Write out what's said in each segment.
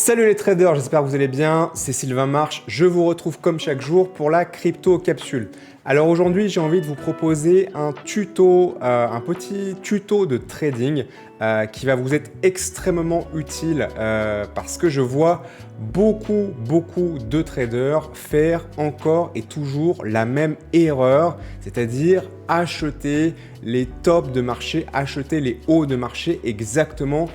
Salut les traders, j'espère que vous allez bien, c'est Sylvain Marche, je vous retrouve comme chaque jour pour la crypto capsule. Alors aujourd'hui j'ai envie de vous proposer un tuto, un petit tuto de trading qui va vous être extrêmement utile parce que je vois beaucoup de traders faire encore et toujours la même erreur, c'est-à-dire acheter les tops de marché, acheter les hauts de marché exactement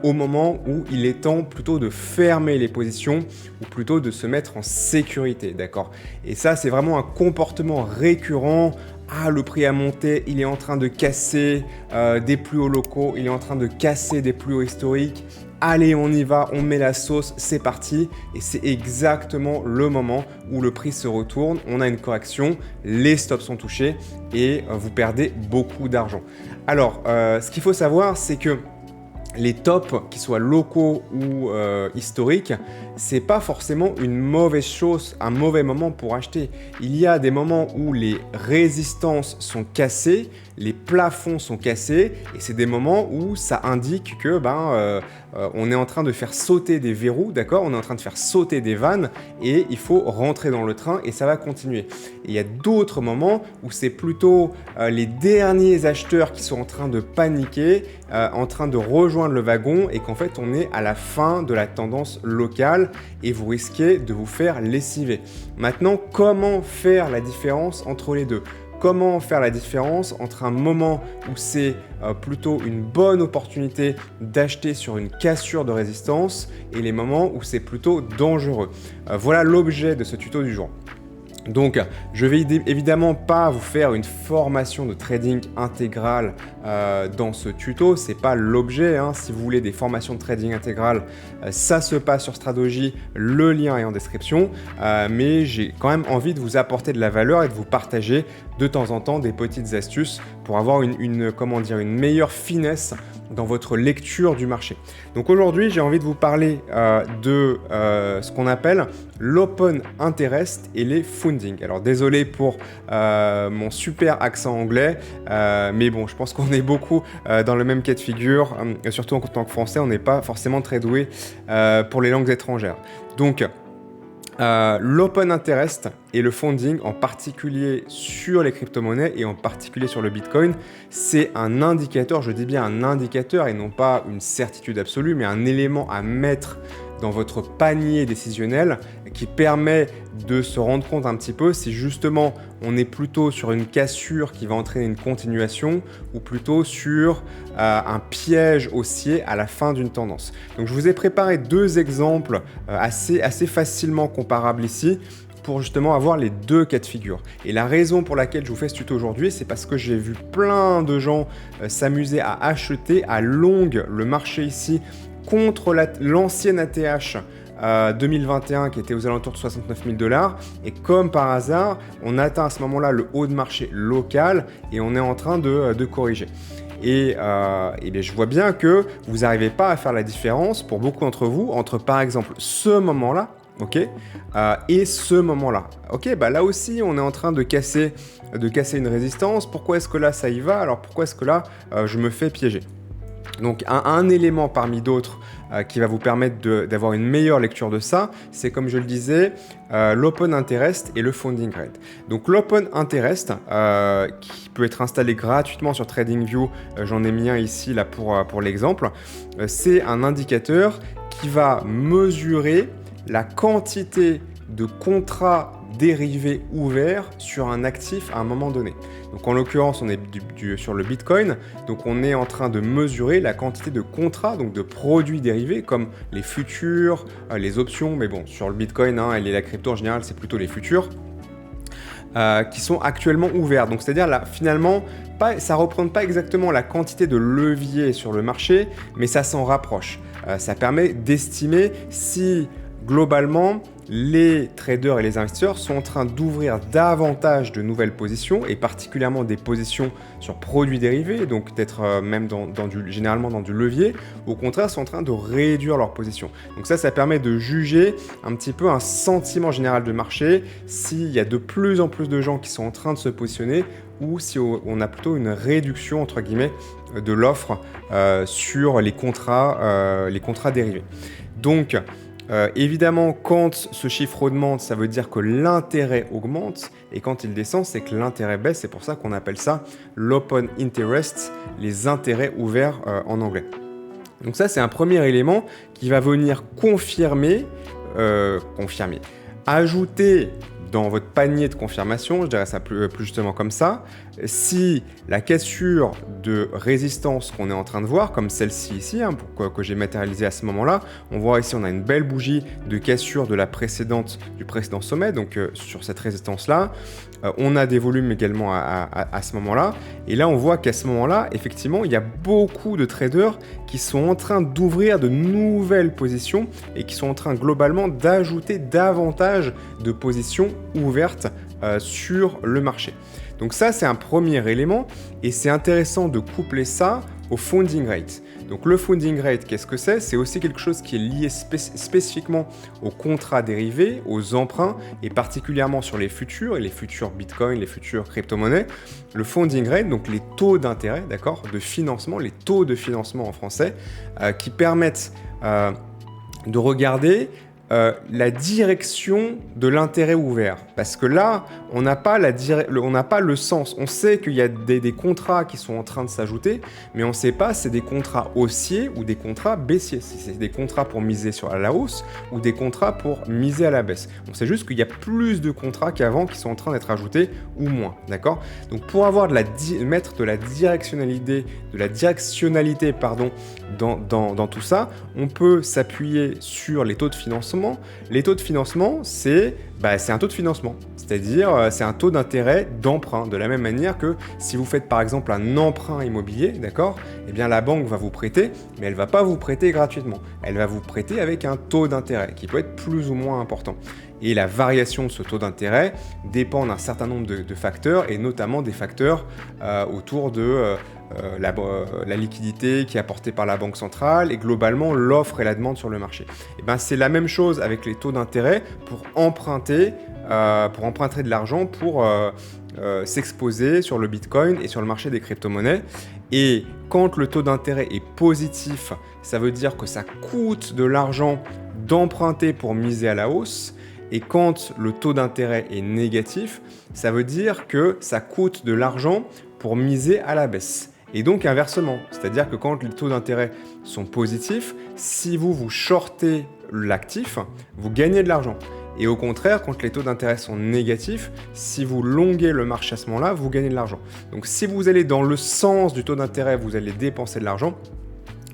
au moment où il est temps plutôt de fermer les positions ou plutôt de se mettre en sécurité, d'accord? Et ça, c'est vraiment un comportement récurrent. Ah, le prix a monté, il est en train de casser des plus hauts locaux, il est en train de casser des plus hauts historiques. Allez, on y va, on met la sauce, c'est parti. Et c'est exactement le moment où le prix se retourne, on a une correction, les stops sont touchés et vous perdez beaucoup d'argent. Alors, ce qu'il faut savoir, c'est que les tops, qu'ils soient locaux ou historiques, c'est pas forcément une mauvaise chose, un mauvais moment pour acheter. Il y a des moments où les résistances sont cassées, les plafonds sont cassés, et c'est des moments où ça indique que on est en train de faire sauter des verrous, d'accord? On est en train de faire sauter des vannes, et il faut rentrer dans le train, et ça va continuer. Et il y a d'autres moments où c'est plutôt les derniers acheteurs qui sont en train de paniquer, en train de rejoindre le wagon, et qu'en fait on est à la fin de la tendance locale, et vous risquez de vous faire lessiver. Maintenant, comment faire la différence entre les deux? Comment faire la différence entre un moment où c'est plutôt une bonne opportunité d'acheter sur une cassure de résistance et les moments où c'est plutôt dangereux? Voilà l'objet de ce tuto du jour. Donc, je vais évidemment pas vous faire une formation de trading intégrale dans ce tuto, c'est pas l'objet. Si vous voulez des formations de trading intégrales, ça se passe sur Stradogy, le lien est en description. Mais j'ai quand même envie de vous apporter de la valeur et de vous partager de temps en temps des petites astuces pour avoir une meilleure finesse dans votre lecture du marché. Donc aujourd'hui, j'ai envie de vous parler de ce qu'on appelle l'open interest et les funding. Alors désolé pour mon super accent anglais, mais bon, je pense qu'on est beaucoup dans le même cas de figure, surtout en tant que français, on n'est pas forcément très doué pour les langues étrangères. Donc, l'open interest et le funding, en particulier sur les crypto-monnaies et en particulier sur le Bitcoin, c'est un indicateur, je dis bien un indicateur et non pas une certitude absolue, mais un élément à mettre dans votre panier décisionnel qui permet de se rendre compte un petit peu si justement on est plutôt sur une cassure qui va entraîner une continuation ou plutôt sur un piège haussier à la fin d'une tendance. Donc je vous ai préparé deux exemples assez facilement comparables ici pour justement avoir les deux cas de figure. Et la raison pour laquelle je vous fais ce tuto aujourd'hui, c'est parce que j'ai vu plein de gens s'amuser à acheter à longue le marché ici contre l'ancienne ATH 2021 qui était aux alentours de 69 000 $. Et comme par hasard, on atteint à ce moment-là le haut de marché local et on est en train de corriger. Et bien, je vois bien que vous n'arrivez pas à faire la différence pour beaucoup d'entre vous entre par exemple ce moment-là, ok, et ce moment-là. Ok, là aussi on est en train de casser une résistance. Pourquoi est-ce que là ça y va? Alors pourquoi est-ce que là je me fais piéger? Donc un élément parmi d'autres qui va vous permettre d'avoir une meilleure lecture de ça, c'est comme je le disais, l'open interest et le funding rate. Donc l'open interest qui peut être installé gratuitement sur TradingView, j'en ai mis un ici là pour l'exemple, c'est un indicateur qui va mesurer la quantité de contrats dérivés ouverts sur un actif à un moment donné. Donc en l'occurrence, on est sur le Bitcoin, donc on est en train de mesurer la quantité de contrats, donc de produits dérivés comme les futurs, les options, mais bon, sur le Bitcoin et la crypto en général, c'est plutôt les futurs, qui sont actuellement ouverts. Donc c'est-à-dire là, finalement, ça ne représente pas exactement la quantité de levier sur le marché, mais ça s'en rapproche. Ça permet d'estimer si globalement, les traders et les investisseurs sont en train d'ouvrir davantage de nouvelles positions et particulièrement des positions sur produits dérivés, donc peut-être même généralement dans du levier, ou au contraire sont en train de réduire leurs positions. Donc ça permet de juger un petit peu un sentiment général de marché, s'il y a de plus en plus de gens qui sont en train de se positionner ou si on a plutôt une réduction entre guillemets de l'offre sur les contrats dérivés. Donc Évidemment, quand ce chiffre augmente, ça veut dire que l'intérêt augmente, et quand il descend, c'est que l'intérêt baisse. C'est pour ça qu'on appelle ça l'open interest, les intérêts ouverts en anglais. Donc ça, c'est un premier élément qui va venir confirmer, ajouter dans votre panier de confirmation, je dirais ça plus justement comme ça, si la cassure de résistance qu'on est en train de voir, comme celle-ci ici, que j'ai matérialisée à ce moment-là, on voit ici on a une belle bougie de cassure de du précédent sommet, donc sur cette résistance-là, on a des volumes également à ce moment-là, et là on voit qu'à ce moment-là, effectivement, il y a beaucoup de traders qui sont en train d'ouvrir de nouvelles positions et qui sont en train globalement d'ajouter davantage de positions ouvertes sur le marché. Donc ça, c'est un premier élément et c'est intéressant de coupler ça au funding rate. Donc le funding rate, qu'est-ce que c'est? C'est aussi quelque chose qui est lié spécifiquement aux contrats dérivés, aux emprunts et particulièrement sur les futurs et les futurs Bitcoin, les futurs crypto-monnaies. Le funding rate, donc les taux d'intérêt, d'accord, de financement, les taux de financement en français, qui permettent de regarder la direction de l'intérêt ouvert. Parce que là, on n'a pas le sens. On sait qu'il y a des contrats qui sont en train de s'ajouter, mais on ne sait pas si c'est des contrats haussiers ou des contrats baissiers. Si c'est des contrats pour miser sur la hausse ou des contrats pour miser à la baisse. On sait juste qu'il y a plus de contrats qu'avant qui sont en train d'être ajoutés ou moins. D'accord? Donc pour avoir mettre de la directionnalité, dans tout ça, on peut s'appuyer sur les taux de financement. Les taux de financement, c'est un taux de financement, c'est-à-dire c'est un taux d'intérêt d'emprunt. De la même manière que si vous faites par exemple un emprunt immobilier, d'accord, eh bien la banque va vous prêter, mais elle ne va pas vous prêter gratuitement. Elle va vous prêter avec un taux d'intérêt qui peut être plus ou moins important. Et la variation de ce taux d'intérêt dépend d'un certain nombre de facteurs, et notamment des facteurs autour de la liquidité qui est apportée par la banque centrale et globalement l'offre et la demande sur le marché. Et ben, c'est la même chose avec les taux d'intérêt pour emprunter de l'argent pour s'exposer sur le Bitcoin et sur le marché des crypto-monnaies. Et quand le taux d'intérêt est positif, ça veut dire que ça coûte de l'argent d'emprunter pour miser à la hausse. Et quand le taux d'intérêt est négatif, ça veut dire que ça coûte de l'argent pour miser à la baisse. Et donc inversement, c'est-à-dire que quand les taux d'intérêt sont positifs, si vous shortez l'actif, vous gagnez de l'argent. Et au contraire, quand les taux d'intérêt sont négatifs, si vous longuez le marché à ce moment-là, vous gagnez de l'argent. Donc si vous allez dans le sens du taux d'intérêt, vous allez dépenser de l'argent.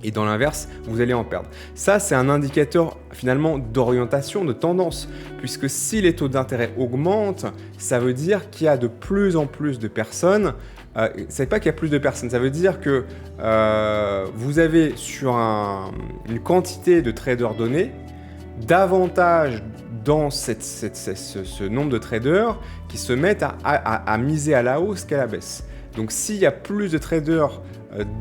Et dans l'inverse, vous allez en perdre. Ça, c'est un indicateur finalement d'orientation, de tendance, puisque si les taux d'intérêt augmentent, ça veut dire qu'il y a de plus en plus de personnes. C'est pas qu'il y a plus de personnes, ça veut dire que vous avez sur une quantité de traders donnés, davantage dans ce nombre de traders qui se mettent à miser à la hausse qu'à la baisse. Donc s'il y a plus de traders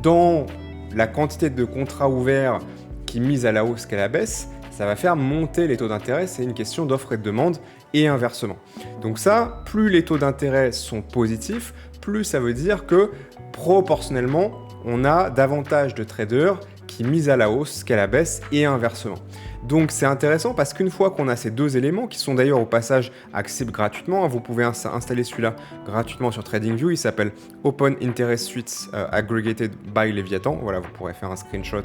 dans la quantité de contrats ouverts qui misent à la hausse qu'à la baisse, ça va faire monter les taux d'intérêt. C'est une question d'offre et de demande et inversement. Donc ça, plus les taux d'intérêt sont positifs, plus ça veut dire que proportionnellement, on a davantage de traders qui misent à la hausse qu'à la baisse et inversement. Donc c'est intéressant parce qu'une fois qu'on a ces deux éléments, qui sont d'ailleurs au passage accessibles gratuitement, vous pouvez installer celui-là gratuitement sur TradingView, il s'appelle Open Interest Suite Aggregated by Leviathan. Voilà, vous pourrez faire un screenshot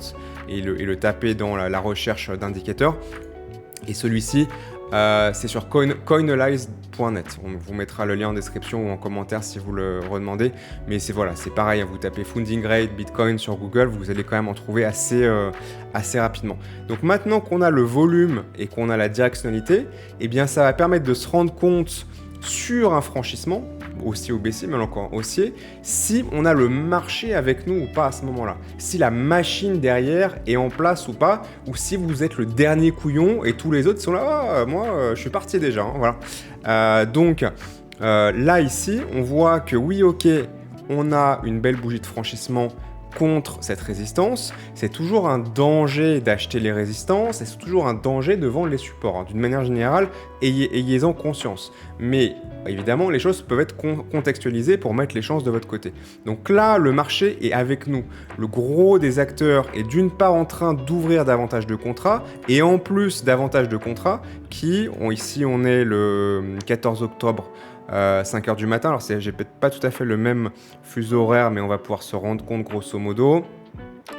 et le taper dans la recherche d'indicateurs. Et celui-ci, c'est sur coinalyze.net. On vous mettra le lien en description ou en commentaire si vous le redemandez. Mais c'est pareil, vous tapez funding rate, Bitcoin sur Google, vous allez quand même en trouver assez rapidement. Donc maintenant qu'on a le volume et qu'on a la directionnalité, eh bien ça va permettre de se rendre compte sur un franchissement, haussier ou baissier, mais encore haussier, si on a le marché avec nous ou pas à ce moment-là. Si la machine derrière est en place ou pas, ou si vous êtes le dernier couillon et tous les autres sont là, moi je suis parti déjà. Hein, voilà. Donc là ici, on voit que oui, ok, on a une belle bougie de franchissement contre cette résistance, c'est toujours un danger d'acheter les résistances et c'est toujours un danger de vendre les supports. Hein. D'une manière générale, ayez-en conscience. Mais évidemment, les choses peuvent être contextualisées pour mettre les chances de votre côté. Donc là, le marché est avec nous. Le gros des acteurs est d'une part en train d'ouvrir davantage de contrats et en plus davantage de contrats ici on est le 14 octobre, 5 h du matin. Alors j'ai peut-être pas tout à fait le même fuseau horaire, mais on va pouvoir se rendre compte grosso modo.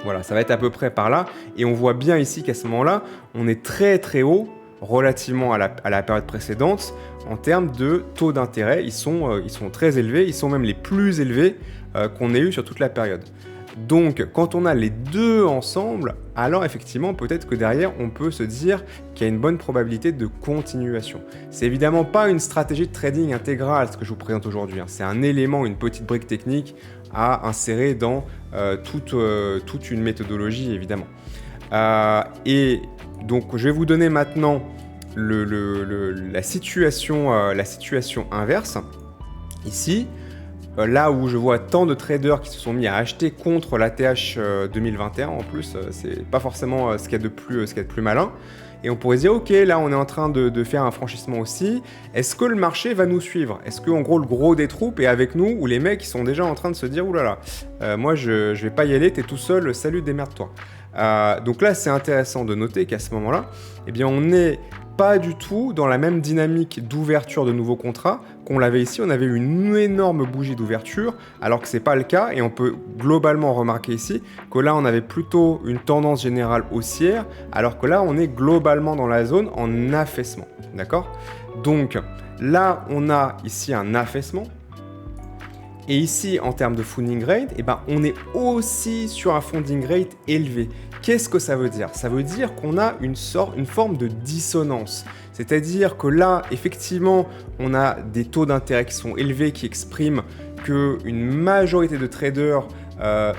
Voilà, ça va être à peu près par là. Et on voit bien ici qu'à ce moment-là, on est très très haut relativement à la période précédente en termes de taux d'intérêt. Ils sont très élevés, ils sont même les plus élevés qu'on ait eu sur toute la période. Donc, quand on a les deux ensemble, alors effectivement, peut-être que derrière, on peut se dire qu'il y a une bonne probabilité de continuation. C'est évidemment pas une stratégie de trading intégrale, ce que je vous présente aujourd'hui. Hein. C'est un élément, une petite brique technique à insérer dans toute une méthodologie, évidemment. Et donc, je vais vous donner maintenant la situation inverse. Ici, là où je vois tant de traders qui se sont mis à acheter contre l'ATH 2021 en plus, c'est pas forcément ce qu'il y a de plus malin. Et on pourrait se dire, ok, là on est en train de faire un franchissement aussi. Est-ce que le marché va nous suivre? Est-ce que en gros le gros des troupes est avec nous ou les mecs ils sont déjà en train de se dire, oulala, moi je vais pas y aller, t'es tout seul, salut, démerde-toi. Donc là c'est intéressant de noter qu'à ce moment-là, eh bien on est pas du tout dans la même dynamique d'ouverture de nouveaux contrats qu'on l'avait ici. On avait une énorme bougie d'ouverture, alors que c'est pas le cas. Et on peut globalement remarquer ici que là, on avait plutôt une tendance générale haussière, alors que là, on est globalement dans la zone en affaissement. D'accord? Donc là, on a ici un affaissement. Et ici, en termes de funding rate, eh ben, on est aussi sur un funding rate élevé. Qu'est-ce que ça veut dire? Ça veut dire qu'on a une forme de dissonance. C'est-à-dire que là, effectivement, on a des taux d'intérêt qui sont élevés, qui expriment qu'une majorité de traders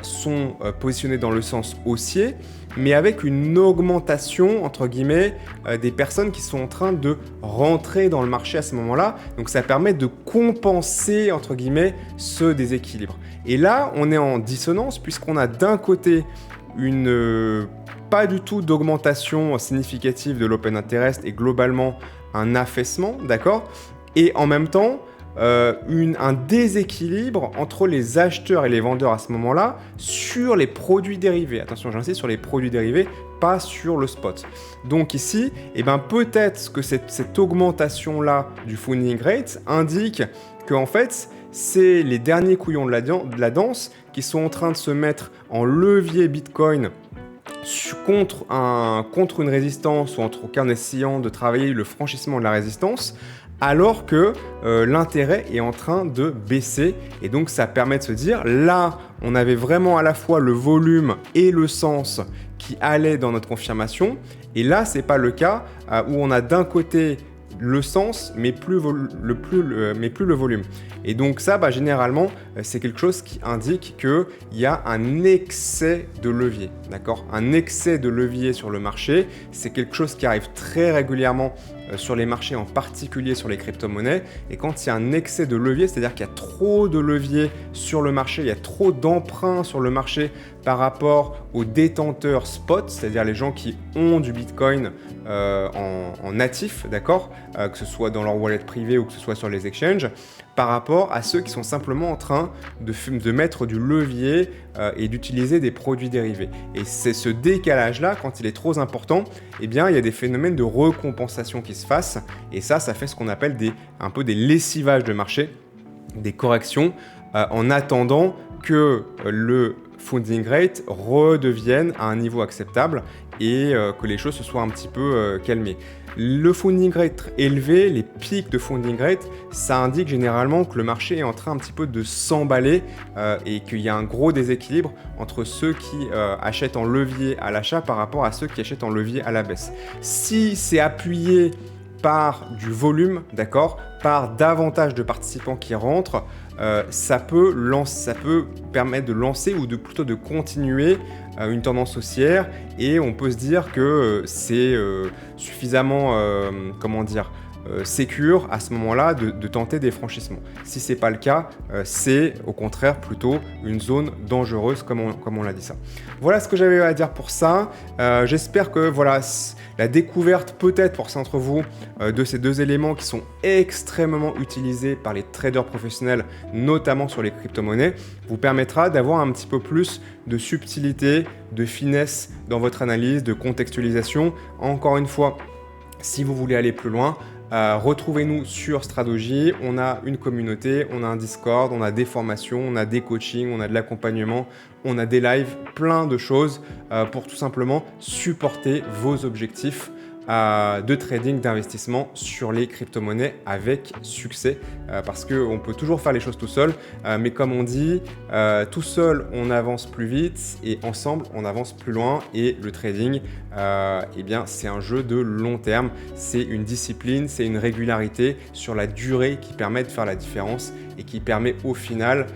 sont positionnés dans le sens haussier, mais avec une augmentation, entre guillemets, des personnes qui sont en train de rentrer dans le marché à ce moment-là. Donc ça permet de compenser, entre guillemets, ce déséquilibre. Et là, on est en dissonance puisqu'on a d'un côté pas du tout d'augmentation significative de l'open interest et globalement un affaissement, d'accord? Et en même temps, un déséquilibre entre les acheteurs et les vendeurs à ce moment-là sur les produits dérivés. Attention, j'insiste sur les produits dérivés, pas sur le spot. Donc ici, eh ben, peut-être que cette augmentation-là du funding rate indique qu'en fait, c'est les derniers couillons de la danse qui sont en train de se mettre en levier Bitcoin contre une résistance, ou en tout cas en essayant de travailler le franchissement de la résistance, alors que l'intérêt est en train de baisser. Et donc ça permet de se dire, là, on avait vraiment à la fois le volume et le sens qui allaient dans notre confirmation. Et là, c'est pas le cas où on a d'un côté le sens, mais plus le volume. Et donc ça, généralement, c'est quelque chose qui indique qu'il y a un excès de levier, d'accord? Un excès de levier sur le marché, c'est quelque chose qui arrive très régulièrement sur les marchés, en particulier sur les crypto-monnaies. Et quand il y a un excès de levier, c'est-à-dire qu'il y a trop de levier sur le marché, il y a trop d'emprunts sur le marché par rapport aux détenteurs spot, c'est-à-dire les gens qui ont du Bitcoin en natif, d'accord, que ce soit dans leur wallet privé ou que ce soit sur les exchanges, par rapport à ceux qui sont simplement en train de mettre du levier et d'utiliser des produits dérivés. Et c'est ce décalage-là, quand il est trop important, eh bien, il y a des phénomènes de recompensation qui se fassent. Et ça fait ce qu'on appelle un peu des lessivages de marché, des corrections, en attendant que le funding rate redevienne à un niveau acceptable et que les choses se soient un petit peu calmées. Le funding rate élevé, les pics de funding rate, ça indique généralement que le marché est en train un petit peu de s'emballer et qu'il y a un gros déséquilibre entre ceux qui achètent en levier à l'achat par rapport à ceux qui achètent en levier à la baisse. Si c'est appuyé par du volume, d'accord, par davantage de participants qui rentrent, ça peut permettre de lancer ou plutôt de continuer une tendance haussière, et on peut se dire que c'est suffisamment sécure à ce moment-là de tenter des franchissements. Si ce n'est pas le cas, c'est au contraire plutôt une zone dangereuse comme on l'a dit ça. Voilà ce que j'avais à dire pour ça. J'espère que voilà, la découverte peut-être pour certains d'entre vous de ces deux éléments qui sont extrêmement utilisés par les traders professionnels, notamment sur les crypto-monnaies, vous permettra d'avoir un petit peu plus de subtilité, de finesse dans votre analyse, de contextualisation. Encore une fois, si vous voulez aller plus loin, retrouvez-nous sur Stradogy. On a une communauté, on a un Discord, on a des formations, on a des coachings, on a de l'accompagnement, on a des lives, plein de choses pour tout simplement supporter vos objectifs de trading, d'investissement sur les crypto-monnaies avec succès parce qu'on peut toujours faire les choses tout seul, mais comme on dit, tout seul on avance plus vite et ensemble on avance plus loin. Et le trading, eh bien, c'est un jeu de long terme, c'est une discipline, c'est une régularité sur la durée qui permet de faire la différence et qui permet au final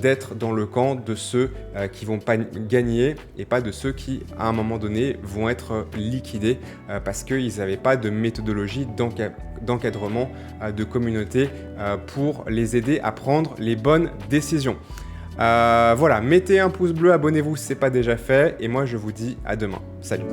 d'être dans le camp de ceux qui vont pas gagner et pas de ceux qui à un moment donné vont être liquidés parce qu'ils n'avaient pas de méthodologie d'encadrement de communauté pour les aider à prendre les bonnes décisions. Voilà, mettez un pouce bleu, abonnez-vous si ce n'est pas déjà fait et moi je vous dis à demain. Salut!